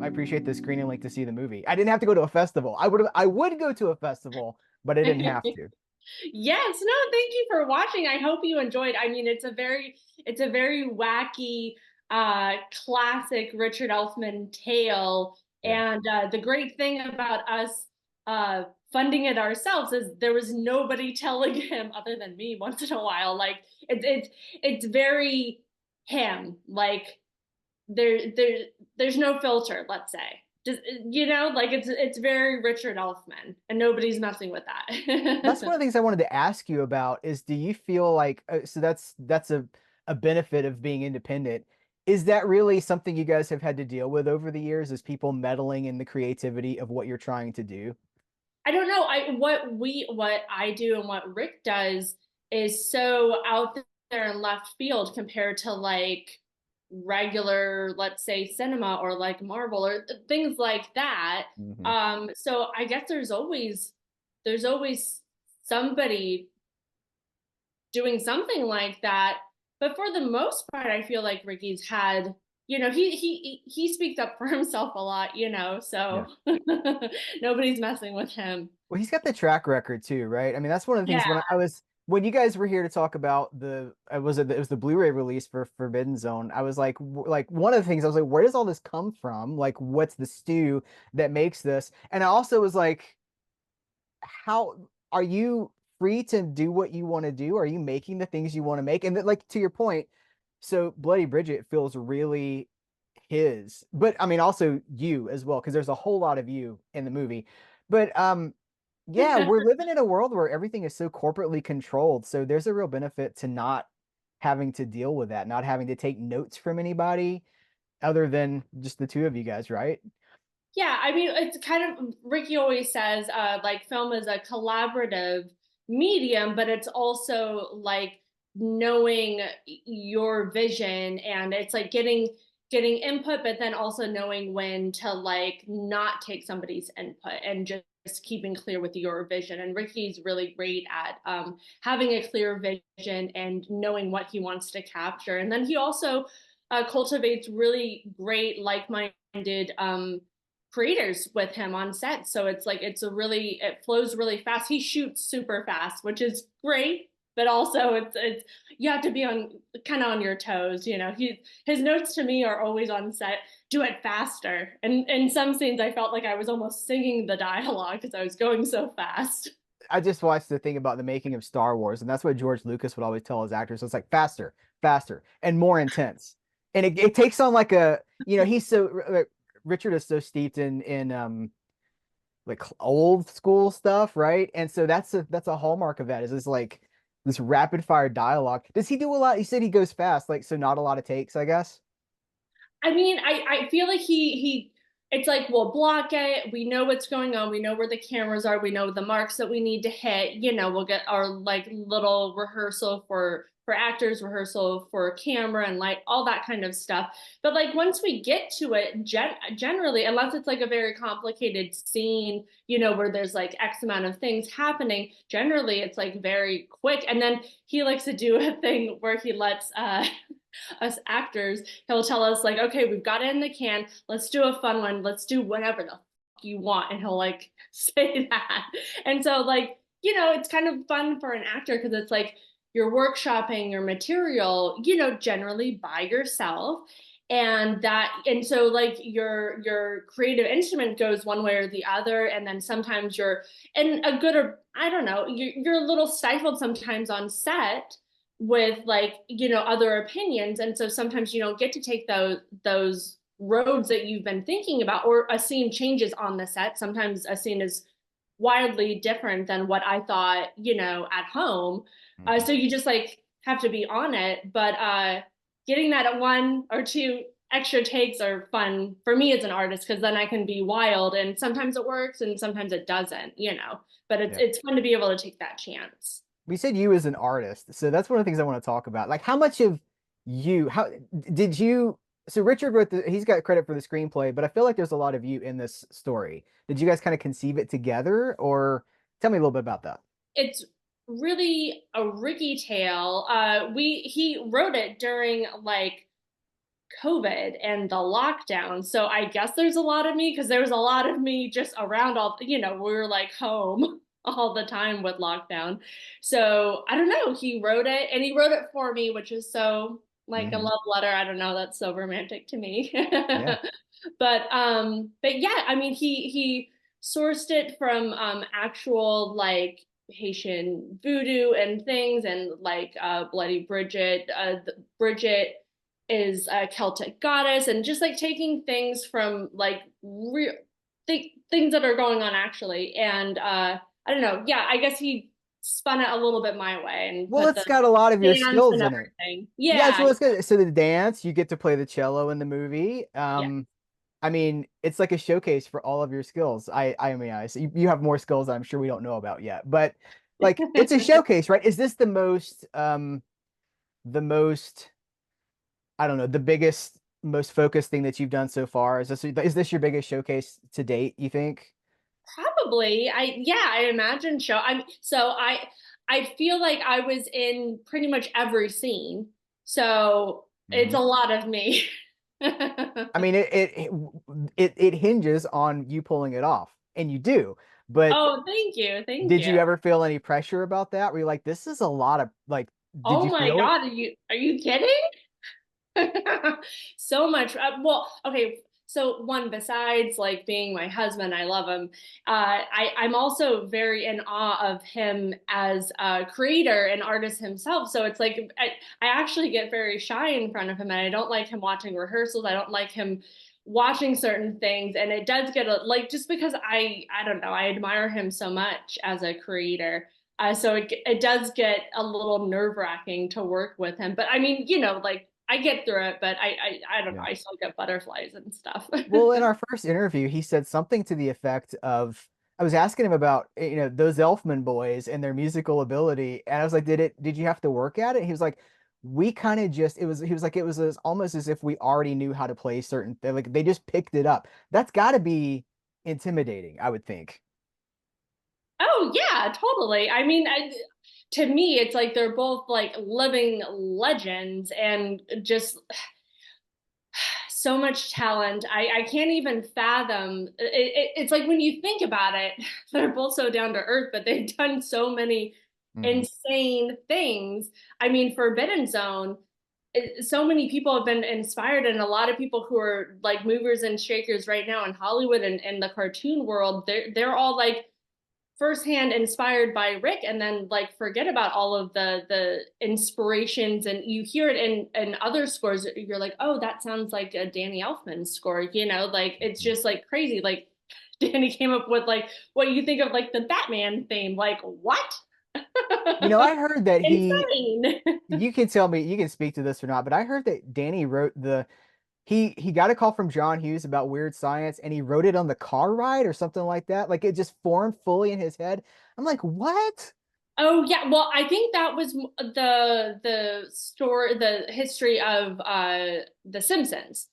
I appreciate the screening link to see the movie. I didn't have to go to a festival. I would go to a festival, but I didn't have to. Yes, no, thank you for watching. I hope you enjoyed. I mean, it's a very wacky classic Richard Elfman tale. Yeah. And the great thing about us funding it ourselves is there was nobody telling him other than me once in a while. Like it's very him. Like there's no filter, let's say. Just, like it's very Richard Elfman, and nobody's messing with That's one that. of the things I wanted to ask you about is do you feel like so that's a benefit of being independent. Is that really something you guys have had to deal with over the years? Is people meddling in the creativity of what you're trying to do? I don't know. What I do and what Rick does is so out there in left field compared to like regular, let's say, cinema or like Marvel or things like that. Hmm. So I guess there's always somebody doing something like that. But for the most part, I feel like Ricky's had, he speaks up for himself a lot, Yeah. so nobody's messing with him. Well, he's got the track record too, right? I mean, that's one of the things Yeah. when you guys were here to talk about it was the Blu-ray release for Forbidden Zone. I was like one of the things I was like, where does all this come from? Like, what's the stew that makes this? And I also was like, how are you free to do what you want to do? Are you making the things you want to make? And that, like to your point, so Bloody Bridget feels really his, but I mean also you as well, because there's a whole lot of you in the movie. But yeah, we're living in a world where everything is so corporately controlled. So there's a real benefit to not having to deal with that, not having to take notes from anybody other than just the two of you guys, right? Yeah, I mean, it's kind of Ricky always says, like film is a collaborative medium, but it's also like knowing your vision, and it's like getting input, but then also knowing when to like not take somebody's input and just keeping clear with your vision. And Ricky's really great at having a clear vision and knowing what he wants to capture. And then he also cultivates really great, like-minded creators with him on set. So it's like it flows really fast. He shoots super fast, which is great, but also it's you have to be on kind of on your toes. His notes to me are always on set. Do it faster. And in some scenes, I felt like I was almost singing the dialogue because I was going so fast. I just watched the thing about the making of Star Wars, and that's what George Lucas would always tell his actors. So it's like faster, faster, and more intense. And it takes on like he's Richard is so steeped in like old school stuff, right? And so that's a hallmark of that is this like this rapid fire dialogue. Does he do a lot? You said he goes fast, like so not a lot of takes, I guess. I mean, I feel like he it's like we'll block it. We know what's going on. We know where the cameras are. We know the marks that we need to hit. We'll get our like little rehearsal for actors, rehearsal for camera and light, all that kind of stuff. But like once we get to it, generally, unless it's like a very complicated scene, where there's like X amount of things happening, generally it's like very quick. And then he likes to do a thing where he lets us actors, he'll tell us like, okay, we've got it in the can. Let's do a fun one. Let's do whatever the fuck you want. And he'll like say that. And so like, it's kind of fun for an actor because it's like you're workshopping your material, generally by yourself. And so like your creative instrument goes one way or the other. And then sometimes you're in a good, or I don't know, you're a little stifled sometimes on set with like other opinions, and so sometimes you don't get to take those roads that you've been thinking about, or a scene changes on the set. Sometimes a scene is wildly different than what I thought at home. Mhm. So you just like have to be on it. But getting that at one or two extra takes are fun for me as an artist because then I can be wild, and sometimes it works and sometimes it doesn't. But it's Yeah. it's fun to be able to take that chance. We said you as an artist, so that's one of the things I want to talk about. Like, how much of how did you? So Richard wrote he's got credit for the screenplay, but I feel like there's a lot of you in this story. Did you guys kind of conceive it together, or tell me a little bit about that? It's really a Ricky tale. He wrote it during like COVID and the lockdown. So I guess there's a lot of me because there was a lot of me just around all, we were like home all the time with lockdown. So I don't know. He wrote it and he wrote it for me, which is so like a Hmm. love letter. I don't know. That's so romantic to me. Yeah. But yeah, I mean, he sourced it from actual like Haitian voodoo and things, and like Bloody Bridget. Bridget is a Celtic goddess, and just like taking things from like real things that are going on actually. And I don't know. Yeah, I guess he spun it a little bit my way and Well, put it's the got a lot of your dance skills and in it. everything. Yeah, Yeah, so it's good. So the dance, you get to play the cello in the movie. yeah. I mean, it's like a showcase for all of your skills. I mean, you have more skills that I'm sure we don't know about yet, but like it's a showcase, right? Is this the most, I don't know, the biggest, most focused thing that you've done so far? Is this your biggest showcase to date, you think? Probably. Yeah, I imagine I feel like I was in pretty much every scene. So it's Hmm. a lot of me. I mean, it hinges on you pulling it off, and you do. But Oh, thank you. Thank did you. you ever feel any pressure about that? Were you like, this is a lot of like, did Oh you my feel it? God, are you kidding? So much. Well, okay. So one, besides like being my husband, I love him. I'm also very in awe of him as a creator and artist himself. So it's like I actually get very shy in front of him, and I don't like him watching rehearsals. I don't like him watching certain things, and it does get like just because I don't know, I admire him so much as a creator. So it does get a little nerve-wracking to work with him. But I mean, like I get through it, but I don't know. Yeah. I still get butterflies and stuff. Well, in our first interview, he said something to the effect of, I was asking him about, those Elfman boys and their musical ability, and I was like, did you have to work at it? He was like, we kind of just, he was like, it was almost as if we already knew how to play certain things. Like they just picked it up. That's got to be intimidating, I would think. Oh yeah, totally. I mean, to me, it's like they're both like living legends and just so much talent. I can't even fathom. It's like when you think about it, they're both so down to earth, but they've done so many Hmm. insane things. I mean, Forbidden Zone, so many people have been inspired, and a lot of people who are like movers and shakers right now in Hollywood and the cartoon world, they're all like firsthand inspired by Rick, and then like forget about all of the inspirations, and you hear it in other scores. You're like, oh, that sounds like a Danny Elfman score, like it's just like crazy. Like Danny came up with like what you think of like the Batman theme. Like what? I heard that Insane. you can tell me, you can speak to this or not, but I heard that Danny wrote he got a call from John Hughes about Weird Science, and he wrote it on the car ride or something like that. Like it just formed fully in his head. I'm like, what? Oh yeah, well, I think that was the story, the history of The Simpsons.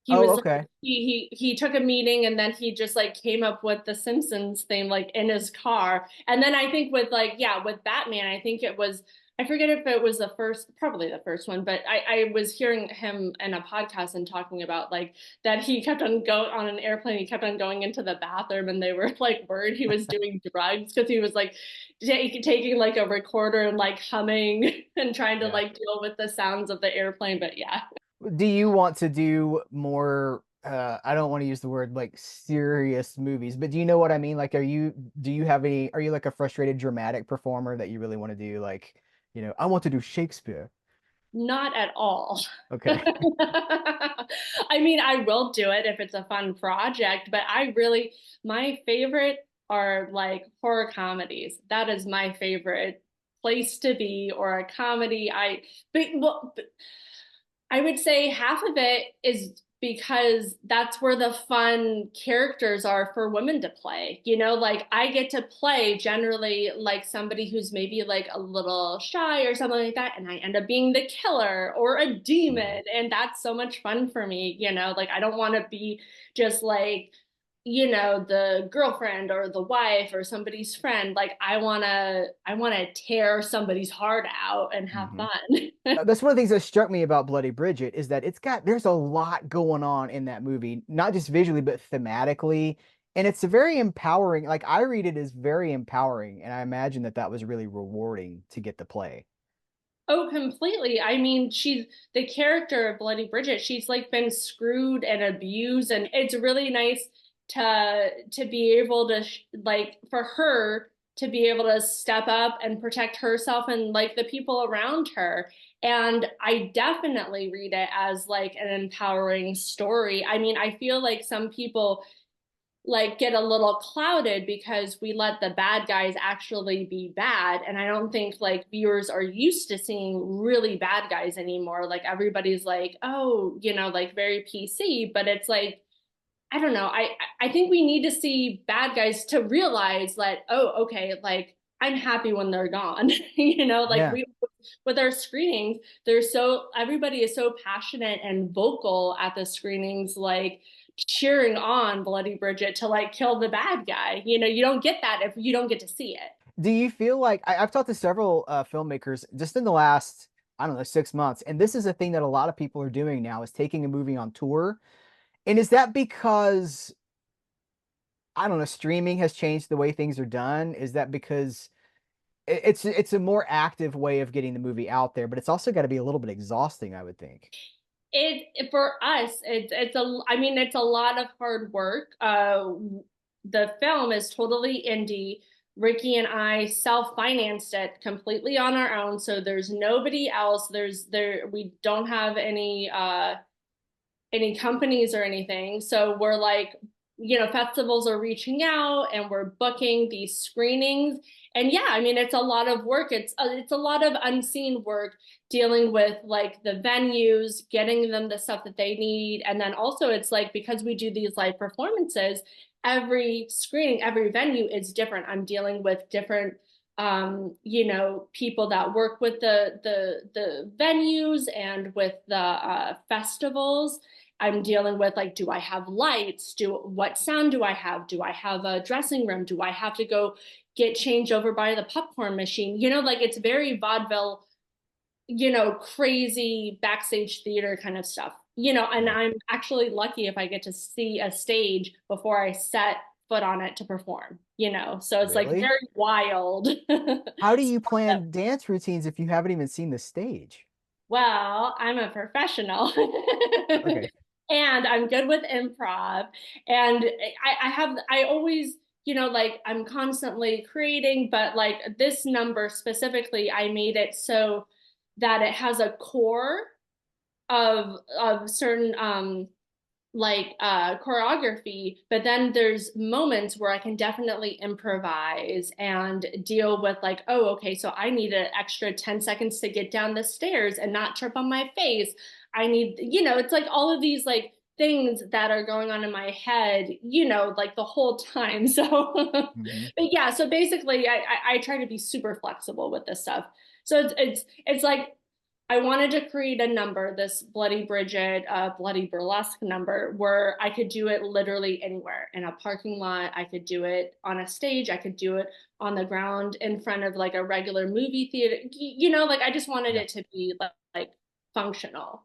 He Oh, was like okay. he took a meeting, and then he just like came up with the Simpsons thing like in his car. And then I think with like yeah, with Batman, I think it was, I forget if it was the first, probably the first one, but I was hearing him in a podcast and talking about like that he kept on go on an airplane, he kept on going into the bathroom, and they were like worried he was doing drugs because he was like taking like a recorder and like humming and trying to Yeah. like deal with the sounds of the airplane. But yeah. Do you want to do more I don't want to use the word like serious movies, but do you know what I mean? Like do you have any, are you like a frustrated dramatic performer that you really want to do like, I want to do Shakespeare. Not at all. Okay. I mean, I will do it if it's a fun project, but my favorite are like horror comedies. That is my favorite place to be, or a comedy. But I would say half of it is because that's where the fun characters are for women to play. Like I get to play generally like somebody who's maybe like a little shy or something like that, and I end up being the killer or a Mhm. demon, and that's so much fun for me. Like I don't want to be just like you know, the girlfriend or the wife or somebody's friend. Like I wanna tear somebody's heart out and have Mhm. fun. That's one of the things that struck me about Bloody Bridget is that there's a lot going on in that movie, not just visually, but thematically. And it's a very empowering, like I read it as very empowering. And I imagine that that was really rewarding to get to play. Oh, completely. I mean, she's the character of Bloody Bridget. She's like been screwed and abused, and it's really nice to be able to like for her to be able to step up and protect herself and like the people around her. And I definitely read it as like an empowering story. I mean, I feel like some people like get a little clouded because we let the bad guys actually be bad, and I don't think like viewers are used to seeing really bad guys anymore. Like everybody's like, oh, you know, like very PC, but it's like I don't know. I think we need to see bad guys to realize that, oh, okay, like I'm happy when they're gone. You know, like Yeah. we with our screenings, they're so everybody is so passionate and vocal at the screenings, like cheering on Bloody Bridget to like kill the bad guy. You know, you don't get that if you don't get to see it. Do you feel like I've talked to several filmmakers just in the last, I don't know, 6 months, and this is a thing that a lot of people are doing now is taking a movie on tour. And is that because, I don't know, streaming has changed the way things are done? Is that because it's a more active way of getting the movie out there, but it's also got to be a little bit exhausting, I would think. It for us, it's a I mean it's a lot of hard work. The film is totally indie. Ricky and I self-financed it completely on our own, so there's nobody else. We don't have any companies or anything. So we're like, you know, festivals are reaching out and we're booking these screenings. And yeah, I mean, it's a lot of work. It's a lot of unseen work dealing with like the venues, getting them the stuff that they need. And then also it's like because we do these live performances, every screening, every venue is different. I'm dealing with different you know, people that work with the venues and with the festivals. I'm dealing with like, do I have lights? What sound do I have? Do I have a dressing room? Do I have to go get changed over by the popcorn machine? You know, like it's very vaudeville, you know, crazy backstage theater kind of stuff. You know, and Yeah. I'm actually lucky if I get to see a stage before I set foot on it to perform, you know. So it's like Really? very wild. How do you plan dance routines if you haven't even seen the stage? Well, I'm a professional Okay. and I'm good with improv. And I always, you know, like I'm constantly creating, but like this number specifically, I made it so that it has a core of certain like choreography, but then there's moments where I can definitely improvise and deal with like, oh, okay, so I need an extra 10 seconds to get down the stairs and not trip on my face. I need, you know, it's like all of these like things that are going on in my head, you know, like the whole time. So, but Hmm. yeah, so basically I try to be super flexible with this stuff. So it's like I wanted to create a number, this Bloody Bridget, Bloody Burlesque number, where I could do it literally anywhere in a parking lot. I could do it on a stage. I could do it on the ground in front of like a regular movie theater. You know, like I just wanted Yeah. it to be like functional.